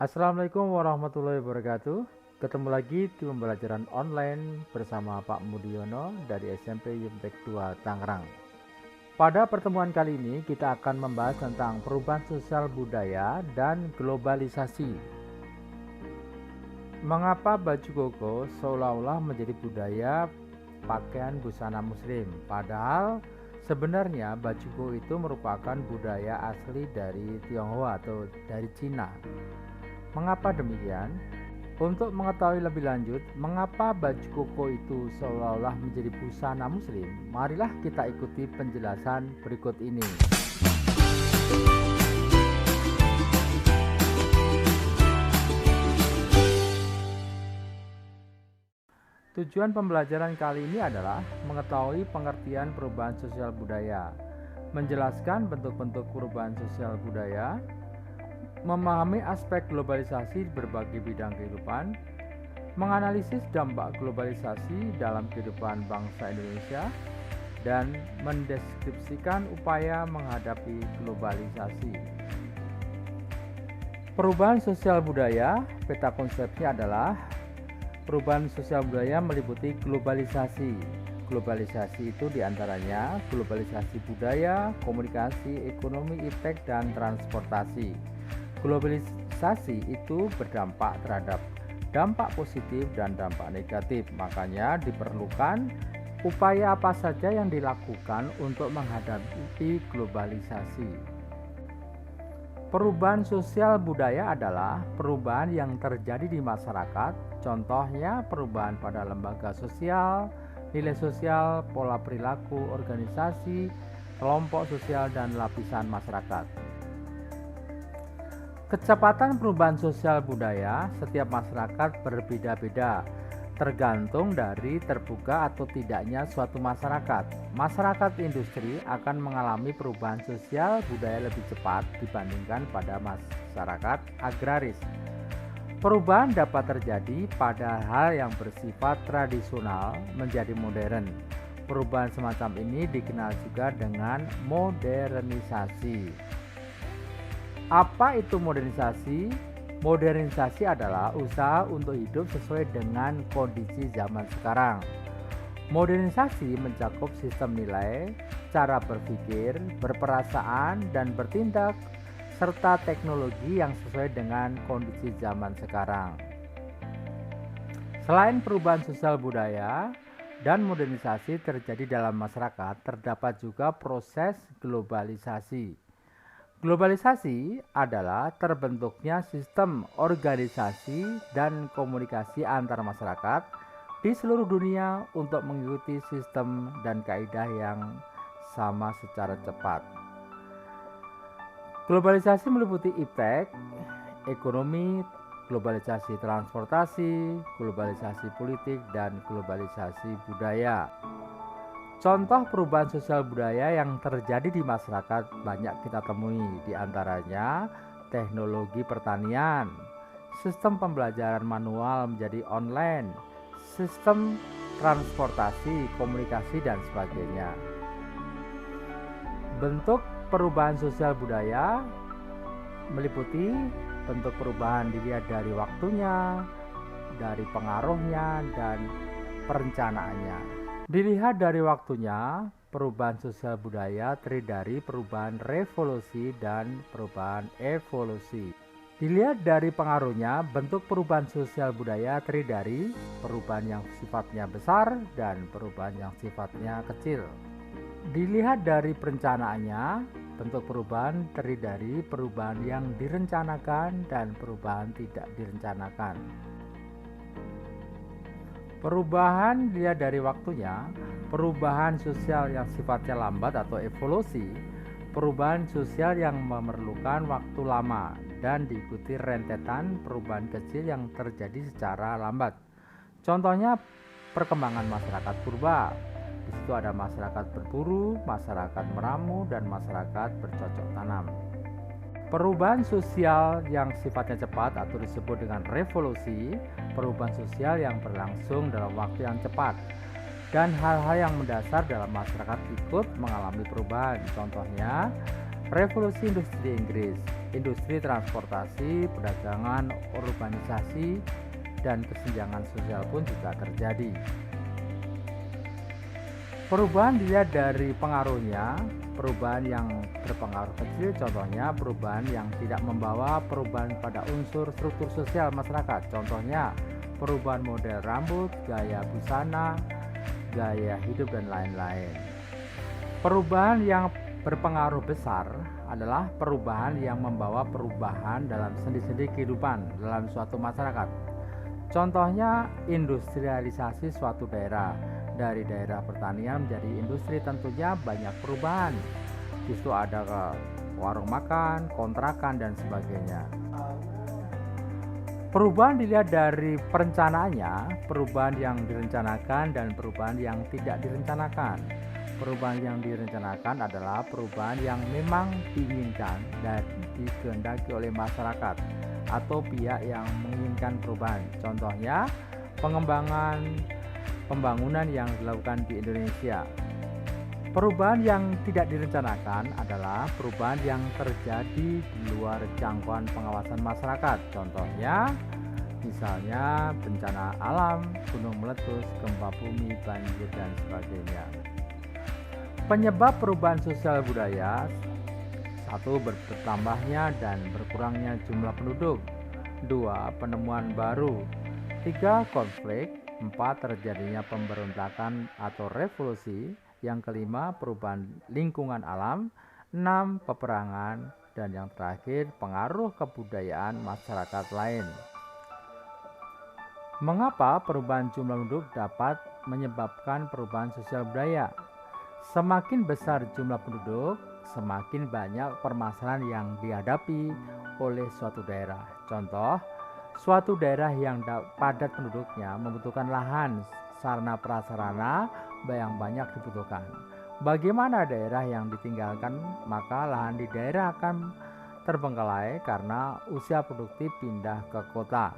Assalamualaikum warahmatullahi wabarakatuh. Ketemu lagi di pembelajaran online bersama Pak Mudiono dari SMP Yumtek 2 Tangerang. Pada pertemuan kali ini kita akan membahas tentang perubahan sosial budaya dan globalisasi. Mengapa baju koko seolah-olah menjadi budaya pakaian busana muslim, padahal sebenarnya baju koko itu merupakan budaya asli dari Tionghoa atau dari Cina. Mengapa demikian? Untuk mengetahui lebih lanjut, mengapa baju koko itu seolah-olah menjadi busana muslim, marilah kita ikuti penjelasan berikut ini. Tujuan pembelajaran kali ini adalah mengetahui pengertian perubahan sosial budaya, menjelaskan bentuk-bentuk perubahan sosial budaya, memahami aspek globalisasi di berbagai bidang kehidupan, menganalisis dampak globalisasi dalam kehidupan bangsa Indonesia, dan mendeskripsikan upaya menghadapi globalisasi. Perubahan sosial budaya, peta konsepnya adalah perubahan sosial budaya meliputi globalisasi. Globalisasi itu diantaranya globalisasi budaya, komunikasi, ekonomi, iptek, dan transportasi. Globalisasi itu berdampak terhadap dampak positif dan dampak negatif, makanya diperlukan upaya apa saja yang dilakukan untuk menghadapi globalisasi. Perubahan sosial budaya adalah perubahan yang terjadi di masyarakat, contohnya perubahan pada lembaga sosial, nilai sosial, pola perilaku, organisasi, kelompok sosial, dan lapisan masyarakat. Kecepatan perubahan sosial budaya setiap masyarakat berbeda-beda, tergantung dari terbuka atau tidaknya suatu masyarakat. Masyarakat industri akan mengalami perubahan sosial budaya lebih cepat dibandingkan pada masyarakat agraris. Perubahan dapat terjadi pada hal yang bersifat tradisional menjadi modern. Perubahan semacam ini dikenal juga dengan modernisasi. Apa itu modernisasi? Modernisasi adalah usaha untuk hidup sesuai dengan kondisi zaman sekarang. Modernisasi mencakup sistem nilai, cara berpikir, berperasaan, dan bertindak, serta teknologi yang sesuai dengan kondisi zaman sekarang. Selain perubahan sosial budaya dan modernisasi terjadi dalam masyarakat, terdapat juga proses globalisasi. Globalisasi adalah terbentuknya sistem organisasi dan komunikasi antar masyarakat di seluruh dunia untuk mengikuti sistem dan kaidah yang sama secara cepat. Globalisasi meliputi iptek, ekonomi, globalisasi transportasi, globalisasi politik, dan globalisasi budaya. Contoh perubahan sosial budaya yang terjadi di masyarakat banyak kita temui, diantaranya teknologi pertanian, sistem pembelajaran manual menjadi online, sistem transportasi, komunikasi, dan sebagainya. Bentuk perubahan sosial budaya meliputi bentuk perubahan dilihat dari waktunya, dari pengaruhnya, dan perencanaannya. Dilihat dari waktunya, perubahan sosial budaya terdiri dari perubahan revolusi dan perubahan evolusi. Dilihat dari pengaruhnya, bentuk perubahan sosial budaya terdiri dari perubahan yang sifatnya besar dan perubahan yang sifatnya kecil. Dilihat dari perencanaannya, bentuk perubahan terdiri dari perubahan yang direncanakan dan perubahan tidak direncanakan. Perubahan dilihat dari waktunya, perubahan sosial yang sifatnya lambat atau evolusi, perubahan sosial yang memerlukan waktu lama dan diikuti rentetan perubahan kecil yang terjadi secara lambat. Contohnya perkembangan masyarakat purba. Di situ ada masyarakat berburu, masyarakat meramu, dan masyarakat bercocok tanam. Perubahan sosial yang sifatnya cepat atau disebut dengan revolusi, perubahan sosial yang berlangsung dalam waktu yang cepat, dan hal-hal yang mendasar dalam masyarakat ikut mengalami perubahan. Contohnya, revolusi industri di Inggris, industri transportasi, perdagangan, urbanisasi, dan kesenjangan sosial pun juga terjadi. Perubahan dilihat dari pengaruhnya, perubahan yang berpengaruh kecil, contohnya perubahan yang tidak membawa perubahan pada unsur struktur sosial masyarakat, contohnya perubahan model rambut, gaya busana, gaya hidup, dan lain-lain. Perubahan yang berpengaruh besar adalah perubahan yang membawa perubahan dalam sendi-sendi kehidupan dalam suatu masyarakat. Contohnya industrialisasi suatu daerah. Dari daerah pertanian menjadi industri tentunya banyak perubahan. Justru ada ke warung makan, kontrakan, dan sebagainya. Perubahan dilihat dari perencanaannya, perubahan yang direncanakan dan perubahan yang tidak direncanakan. Perubahan yang direncanakan adalah perubahan yang memang diinginkan dan dikehendaki oleh masyarakat atau pihak yang menginginkan perubahan. Contohnya, pembangunan yang dilakukan di Indonesia. Perubahan yang tidak direncanakan adalah perubahan yang terjadi di luar jangkauan pengawasan masyarakat. Contohnya, misalnya bencana alam, gunung meletus, gempa bumi, banjir, dan sebagainya. Penyebab perubahan sosial budaya: 1. Bertambahnya dan berkurangnya jumlah penduduk. 2. Penemuan baru. 3. Konflik. 4. Terjadinya pemberontakan atau revolusi. Yang kelima, perubahan lingkungan alam. 6. Peperangan. Dan yang terakhir, pengaruh kebudayaan masyarakat lain. Mengapa perubahan jumlah penduduk dapat menyebabkan perubahan sosial budaya? Semakin besar jumlah penduduk, semakin banyak permasalahan yang dihadapi oleh suatu daerah. Contoh, suatu daerah yang padat penduduknya membutuhkan lahan, sarana prasarana yang banyak dibutuhkan. Bagaimana daerah yang ditinggalkan, maka lahan di daerah akan terbengkalai karena usia produktif pindah ke kota.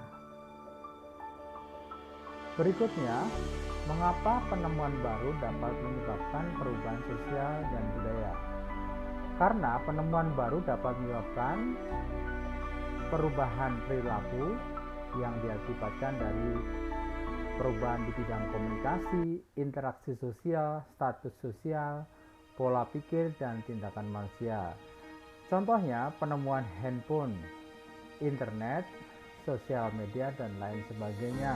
Berikutnya, mengapa penemuan baru dapat menyebabkan perubahan sosial dan budaya? Karena penemuan baru dapat menyebabkan perubahan perilaku yang diakibatkan dari perubahan di bidang komunikasi, interaksi sosial, status sosial, pola pikir, dan tindakan manusia. Contohnya penemuan handphone, internet, sosial media, dan lain sebagainya.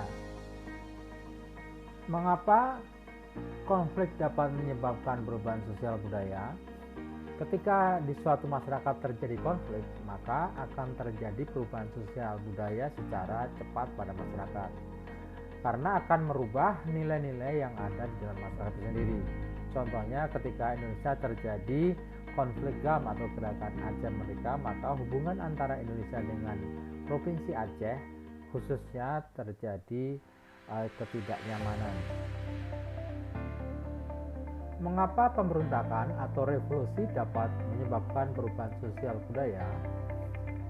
Mengapa konflik dapat menyebabkan perubahan sosial budaya? Ketika di suatu masyarakat terjadi konflik, maka akan terjadi perubahan sosial budaya secara cepat pada masyarakat, karena akan merubah nilai-nilai yang ada di dalam masyarakat itu sendiri. Contohnya ketika Indonesia terjadi konflik GAM atau Gerakan Aceh Merdeka, maka hubungan antara Indonesia dengan Provinsi Aceh khususnya terjadi ketidaknyamanan. Mengapa pemberontakan atau revolusi dapat menyebabkan perubahan sosial budaya?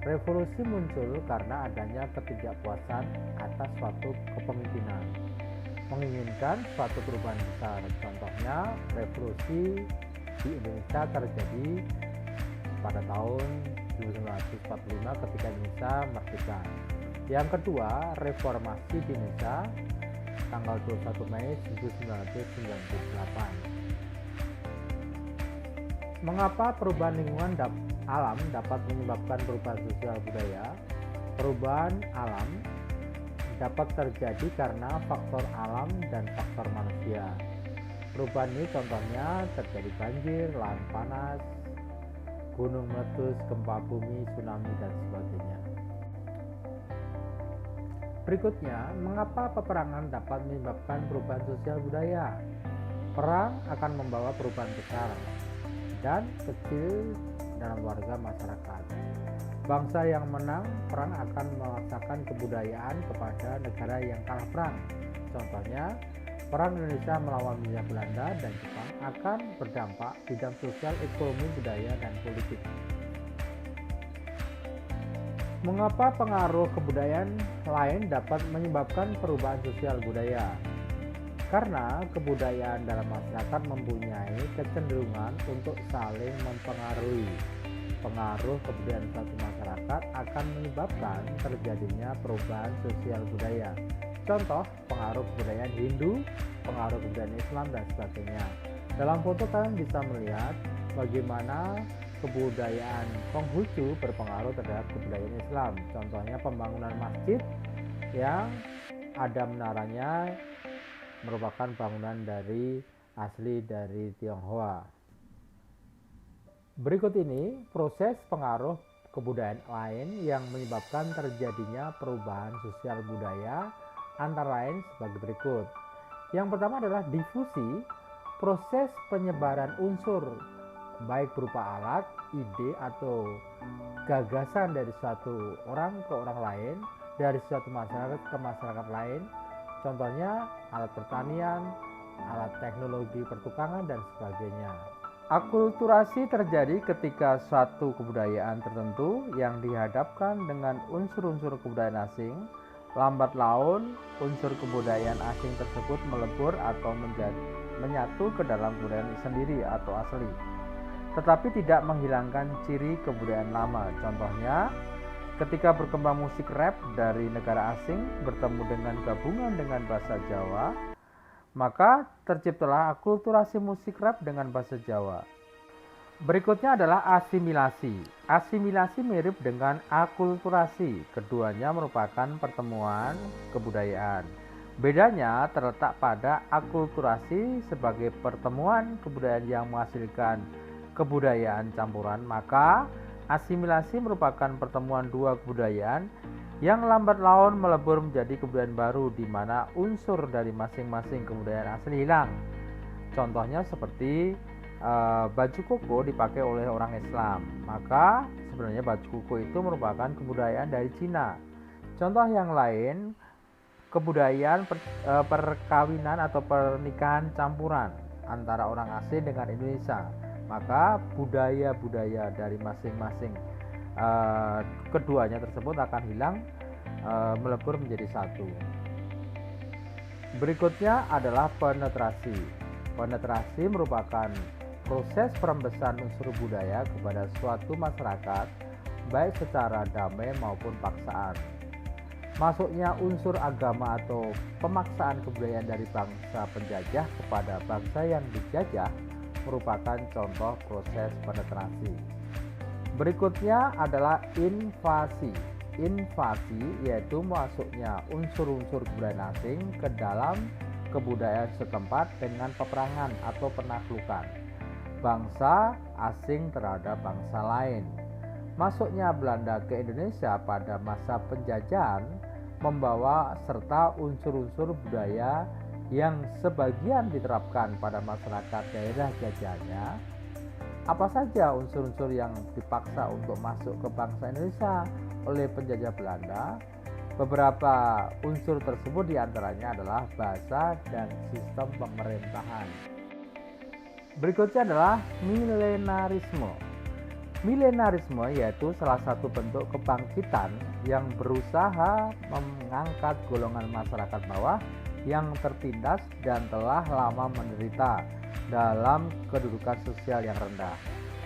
Revolusi muncul karena adanya ketidakpuasan atas suatu kepemimpinan, menginginkan suatu perubahan besar. Contohnya, revolusi di Indonesia terjadi pada tahun 1945 ketika Indonesia merdeka. Yang kedua, reformasi di Indonesia tanggal 21 Mei 1998. Mengapa perubahan lingkungan alam dapat menyebabkan perubahan sosial budaya? Perubahan alam dapat terjadi karena faktor alam dan faktor manusia. Perubahan ini contohnya terjadi banjir, lahan panas, gunung meletus, gempa bumi, tsunami, dan sebagainya. Berikutnya, mengapa peperangan dapat menyebabkan perubahan sosial budaya? Perang akan membawa perubahan besar dan kecil dalam warga masyarakat. Bangsa yang menang perang akan memaksakan kebudayaan kepada negara yang kalah perang. Contohnya, perang Indonesia melawan Hindia Belanda dan Jepang akan berdampak bidang sosial, ekonomi, budaya, dan politik. Mengapa pengaruh kebudayaan lain dapat menyebabkan perubahan sosial budaya? Karena kebudayaan dalam masyarakat mempunyai kecenderungan untuk saling mempengaruhi. pengaruh kebudayaan suatu masyarakat akan menyebabkan terjadinya perubahan sosial budaya. Contoh, pengaruh kebudayaan Hindu, pengaruh kebudayaan Islam, dan sebagainya. Dalam foto kalian bisa melihat bagaimana kebudayaan Konghucu berpengaruh terhadap kebudayaan Islam. Contohnya pembangunan masjid yang ada menaranya merupakan bangunan asli dari Tionghoa. Berikut ini proses pengaruh kebudayaan lain yang menyebabkan terjadinya perubahan sosial budaya, antara lain sebagai berikut. Yang pertama adalah difusi, proses penyebaran unsur baik berupa alat, ide atau gagasan dari suatu orang ke orang lain, dari suatu masyarakat ke masyarakat lain. Contohnya alat pertanian, alat teknologi pertukangan, dan sebagainya. Akulturasi terjadi ketika suatu kebudayaan tertentu yang dihadapkan dengan unsur-unsur kebudayaan asing, lambat laun unsur kebudayaan asing tersebut melebur atau menyatu ke dalam kebudayaan sendiri atau asli, tetapi tidak menghilangkan ciri kebudayaan lama. Contohnya, ketika berkembang musik rap dari negara asing bertemu dengan gabungan dengan bahasa Jawa, maka terciptalah akulturasi musik rap dengan bahasa Jawa. Berikutnya adalah asimilasi. Asimilasi mirip dengan akulturasi. Keduanya merupakan pertemuan kebudayaan. Bedanya terletak pada akulturasi sebagai pertemuan kebudayaan yang menghasilkan kebudayaan campuran, maka asimilasi merupakan pertemuan dua kebudayaan yang lambat laun melebur menjadi kebudayaan baru di mana unsur dari masing-masing kebudayaan asli hilang. Contohnya seperti baju koko dipakai oleh orang Islam, maka sebenarnya baju koko itu merupakan kebudayaan dari Cina. Contoh yang lain, kebudayaan perkawinan atau pernikahan campuran antara orang asing dengan Indonesia, maka budaya-budaya dari masing-masing keduanya tersebut akan hilang, melebur menjadi satu. Berikutnya adalah penetrasi. Penetrasi merupakan proses perembesan unsur budaya kepada suatu masyarakat, baik secara damai maupun paksaan. Masuknya unsur agama atau pemaksaan kebudayaan dari bangsa penjajah kepada bangsa yang dijajah merupakan contoh proses penetrasi. Berikutnya adalah invasi. Invasi yaitu masuknya unsur-unsur kebudayaan asing ke dalam kebudayaan setempat dengan peperangan atau penaklukan bangsa asing terhadap bangsa lain. Masuknya Belanda ke Indonesia pada masa penjajahan membawa serta unsur-unsur budaya yang sebagian diterapkan pada masyarakat daerah jajahannya. Apa saja unsur-unsur yang dipaksa untuk masuk ke bangsa Indonesia oleh penjajah Belanda? Beberapa unsur tersebut diantaranya adalah bahasa dan sistem pemerintahan. Berikutnya adalah milenarisme. Milenarisme yaitu salah satu bentuk kebangkitan yang berusaha mengangkat golongan masyarakat bawah yang tertindas dan telah lama menderita dalam kedudukan sosial yang rendah.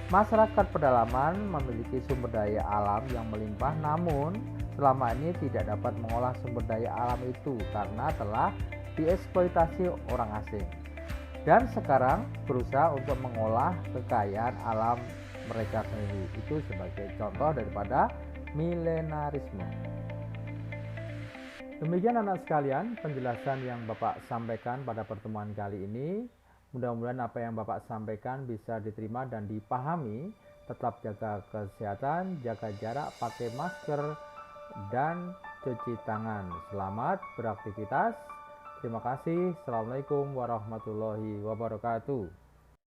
Masyarakat pedalaman memiliki sumber daya alam yang melimpah, namun selama ini tidak dapat mengolah sumber daya alam itu karena telah dieksploitasi orang asing, dan sekarang berusaha untuk mengolah kekayaan alam mereka sendiri. Itu sebagai contoh daripada milenarisme. Demikian anak sekalian penjelasan yang Bapak sampaikan pada pertemuan kali ini. Mudah-mudahan apa yang Bapak sampaikan bisa diterima dan dipahami. Tetap jaga kesehatan, jaga jarak, pakai masker, dan cuci tangan. Selamat beraktivitas. Terima kasih. Assalamualaikum warahmatullahi wabarakatuh.